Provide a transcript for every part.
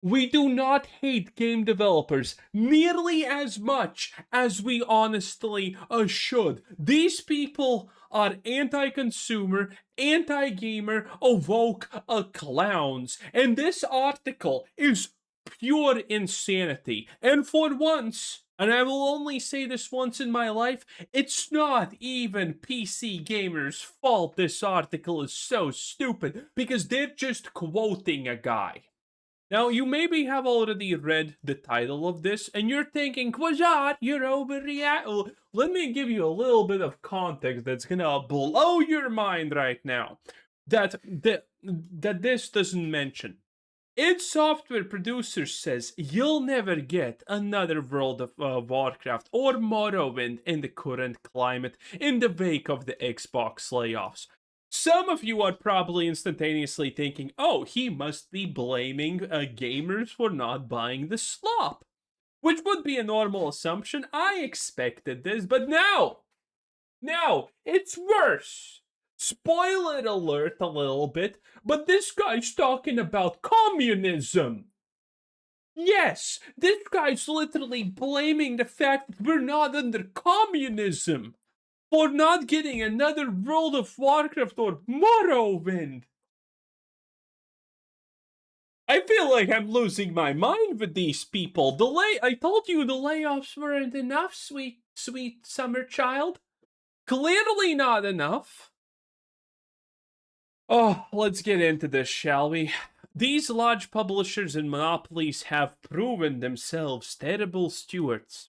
We do not hate game developers nearly as much as we honestly should. These people are anti-consumer, anti-gamer, woke clowns. And this article is pure insanity. And for once, and I will only say this once in my life, it's not even PC gamers' fault this article is so stupid, because they're just quoting a guy. Now, you maybe have already read the title of this, and you're thinking, Quasar, you're overreacting. Well, let me give you a little bit of context that's gonna blow your mind right now. That this doesn't mention. Id Software producer says you'll never get another World of Warcraft or Morrowind in the current climate in the wake of the Xbox layoffs. Some of you are probably instantaneously thinking, oh, he must be blaming gamers for not buying the slop, which would be a normal assumption. I expected this, but no! No, it's worse. Spoiler alert a little bit, but this guy's talking about communism. Yes, this guy's literally blaming the fact that we're not under communism for not getting another World of Warcraft or Morrowind. I feel like I'm losing my mind with these people. I told you the layoffs weren't enough, sweet summer child. Clearly not enough. Oh, let's get into this, shall we? These large publishers and monopolies have proven themselves terrible stewards.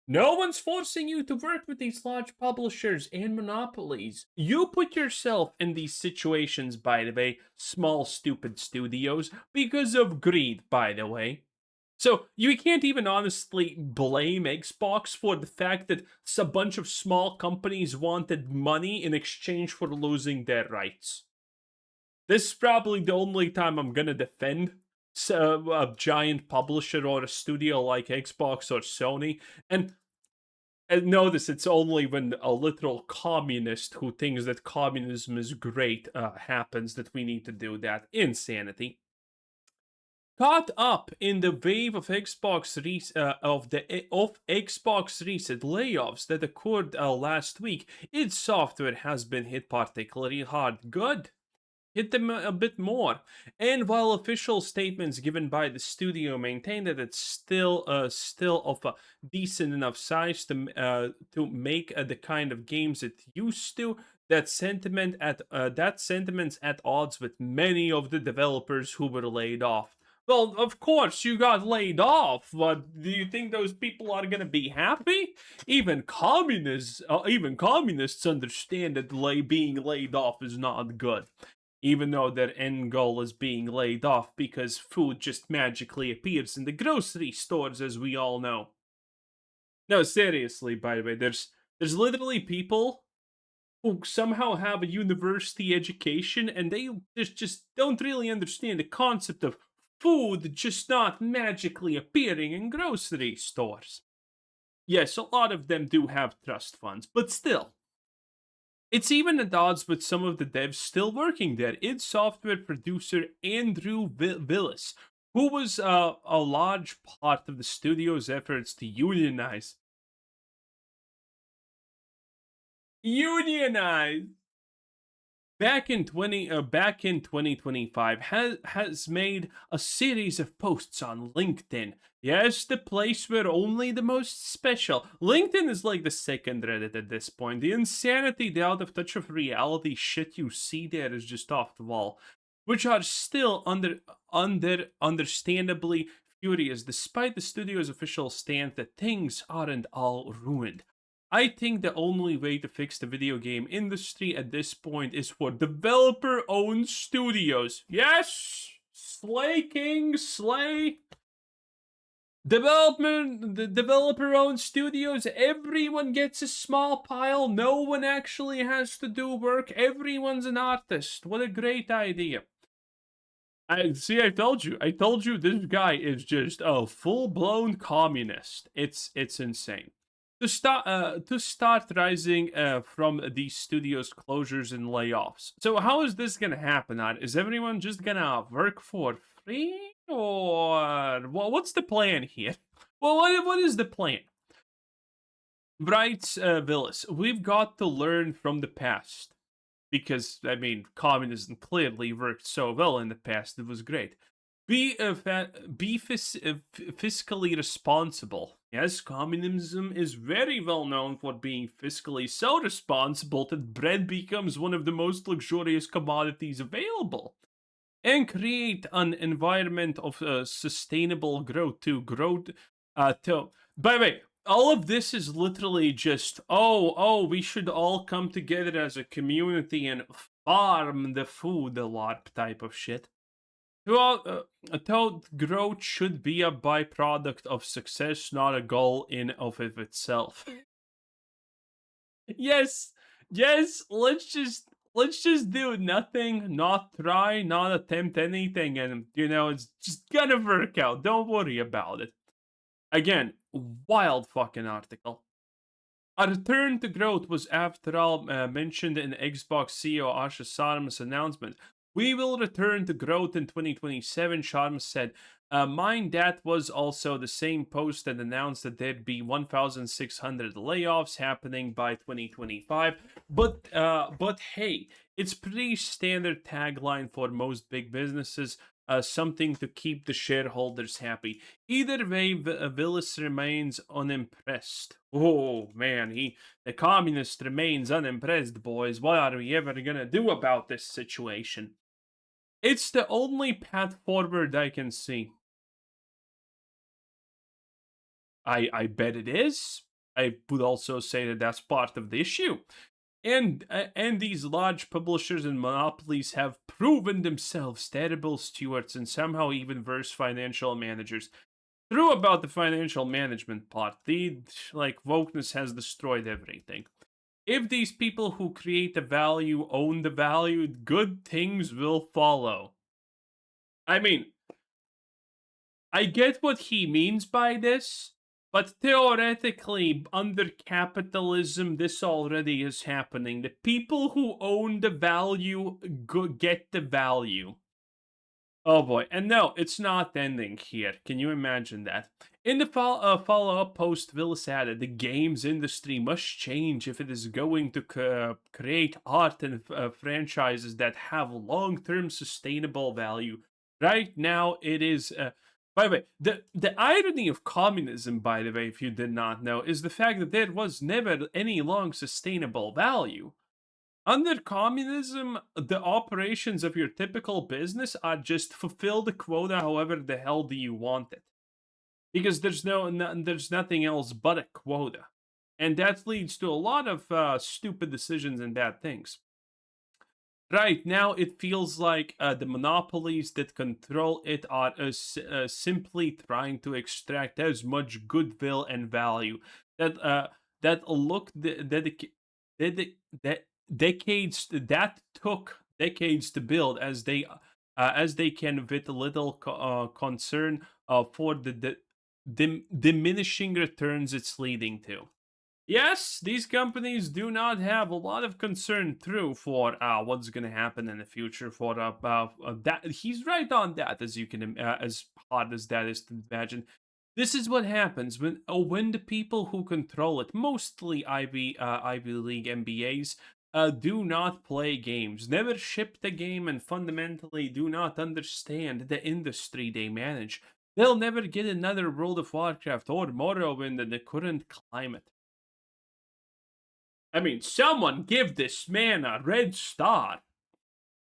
No one's forcing you to work with these large publishers and monopolies. You put yourself in these situations, by the way, small stupid studios, because of greed, by the way. So you can't even honestly blame Xbox for the fact that a bunch of small companies wanted money in exchange for losing their rights. This is probably the only time I'm gonna defend a giant publisher or a studio like Xbox or Sony. And notice it's only when a literal communist who thinks that communism is great happens that we need to do that. Insanity. Caught up in the wave of Xbox recent layoffs that occurred last week, its software has been hit particularly hard. Good. Hit them a bit more. And while official statements given by the studio maintain that it's still of a decent enough size to make the kind of games it used to, that sentiment's at odds with many of the developers who were laid off. Well, of course you got laid off, but do you think those people are gonna be happy? Even communists understand that being laid off is not good, even though their end goal is being laid off because food just magically appears in the grocery stores, as we all know. No, seriously, by the way, there's literally people who somehow have a university education and they just don't really understand the concept of food just not magically appearing in grocery stores. Yes, a lot of them do have trust funds, but still. It's even at odds with some of the devs still working there. id Software producer Andrew Willis, who was a large part of the studio's efforts to unionize. Back in 2025 has made a series of posts on LinkedIn. Yes, the place where only the most special. LinkedIn is like the second Reddit at this point. The insanity, the out of touch of reality shit you see there is just off the wall, which are still understandably furious despite the studio's official stance that things aren't all ruined. I think the only way to fix the video game industry at this point is for developer-owned studios. Yes! Slay King, slay! The developer-owned studios, everyone gets a small pile, no one actually has to do work, everyone's an artist. What a great idea. I told you this guy is just a full-blown communist. It's insane. To start rising from these studios' closures and layoffs. So how is this gonna happen? Is everyone just gonna work for free? Or well, what's the plan here? Well, what is the plan? Writes Villas, we've got to learn from the past. Because, I mean, communism clearly worked so well in the past. It was great. Be fiscally responsible. Yes, communism is very well known for being fiscally so responsible that bread becomes one of the most luxurious commodities available. And create an environment of sustainable growth to grow. By the way, all of this is literally just we should all come together as a community and farm the food a lot type of shit. Throughout growth should be a byproduct of success, not a goal in of itself. Yes, yes. Let's just do nothing, not try, not attempt anything, and it's just gonna work out. Don't worry about it. Again, wild fucking article. A return to growth was, after all, mentioned in Xbox CEO Asha Sharma's announcement. We will return to growth in 2027, Sharma said. Mind that was also the same post that announced that there'd be 1,600 layoffs happening by 2025. But hey, it's pretty standard tagline for most big businesses. Something to keep the shareholders happy. Either way, Willis remains unimpressed. Oh man, the communist remains unimpressed, boys. What are we ever gonna do about this situation? It's the only path forward I can see. I bet it is. I would also say that that's part of the issue. And these large publishers and monopolies have proven themselves terrible stewards and somehow even worse financial managers. True about the financial management part. The wokeness has destroyed everything. If these people who create the value own the value, good things will follow. I mean, I get what he means by this, but theoretically, under capitalism, this already is happening. The people who own the value get the value. Oh boy, and no, it's not ending here. Can you imagine that? In the follow-up post, Willis added, the games industry must change if it is going to create art and franchises that have long-term sustainable value. Right now, it is... by the way, the irony of communism, by the way, if you did not know, is the fact that there was never any long sustainable value. Under communism, the operations of your typical business are just fulfill the quota however the hell do you want it. Because there's nothing else but a quota. And that leads to a lot of stupid decisions and bad things. Right now, it feels like the monopolies that control it are simply trying to extract as much goodwill and value that look that decades that took decades to build as they can with little concern for the diminishing returns it's leading to. Yes, these companies do not have a lot of concern through for what's going to happen in the future. For that, he's right on that, as you can as hard as that is to imagine. This is what happens when the people who control it, mostly Ivy League MBAs, do not play games, never ship the game, and fundamentally do not understand the industry they manage. They'll never get another World of Warcraft or Morrowind in the current climate. I mean, someone give this man a red star.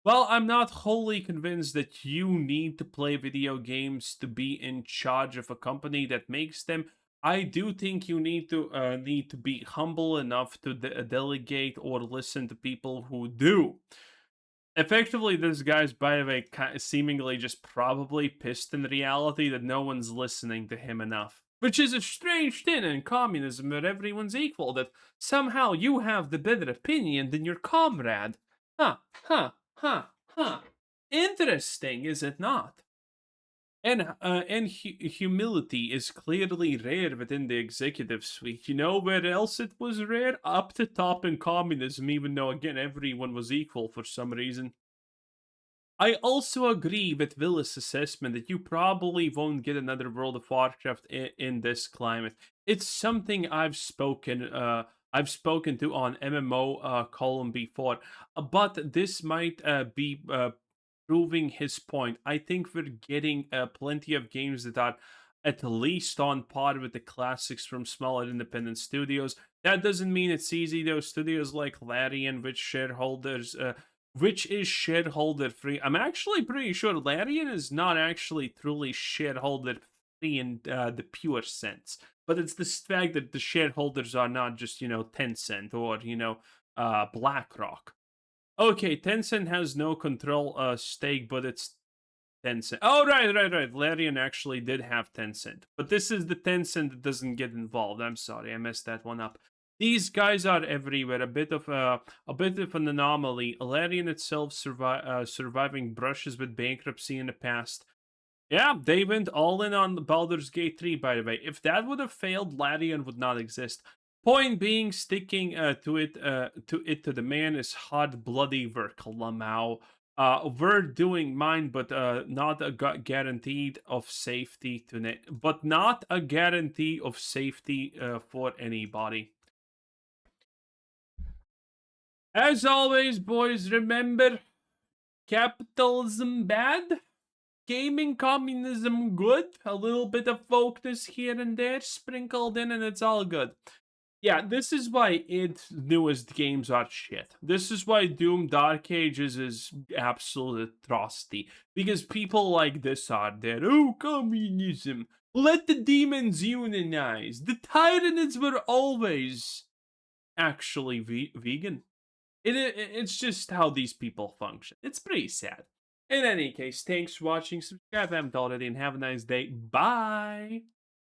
Well, I'm not wholly convinced that you need to play video games to be in charge of a company that makes them. I do think you need to be humble enough to delegate or listen to people who do. Effectively, this guy's, by the way, seemingly just probably pissed in reality that no one's listening to him enough. Which is a strange thing in communism where everyone's equal, that somehow you have the better opinion than your comrade. Huh, huh, huh, huh. Interesting, is it not? And humility is clearly rare within the executive suite. You know where else it was rare? Up the top in communism, even though, again, everyone was equal for some reason. I also agree with Willis' assessment that you probably won't get another World of Warcraft in this climate. It's something I've spoken to on MMO column before, but this might be proving his point. I think we're getting plenty of games that are at least on par with the classics from smaller independent studios. That doesn't mean it's easy though. Studios like Larian, which is shareholder free. I'm actually pretty sure Larian is not actually truly shareholder free in the pure sense, but it's this fact that the shareholders are not just Tencent or BlackRock. Okay, Tencent has no control stake, but it's Tencent. Oh, right. Larian actually did have Tencent, but this is the Tencent that doesn't get involved. I'm sorry, I messed that one up. These guys are everywhere. A bit of an anomaly. Larian itself surviving brushes with bankruptcy in the past. Yeah, they went all in on the Baldur's Gate 3, by the way. If that would have failed, Larian would not exist. Point being, sticking to the man is hard, bloody work, Lamau. We're doing mine, but not a guaranteed of safety but not a guarantee of safety for anybody. As always, boys, remember capitalism bad, gaming communism good, a little bit of wokeness here and there sprinkled in, and it's all good. Yeah, this is why its newest games are shit. This is why Doom Dark Ages is absolute atrocity. Because people like this are there. Oh, communism. Let the demons unionize. The Tyranids were always actually vegan. It's just how these people function. It's pretty sad. In any case, thanks for watching. Subscribe if you haven't already, and have a nice day. Bye.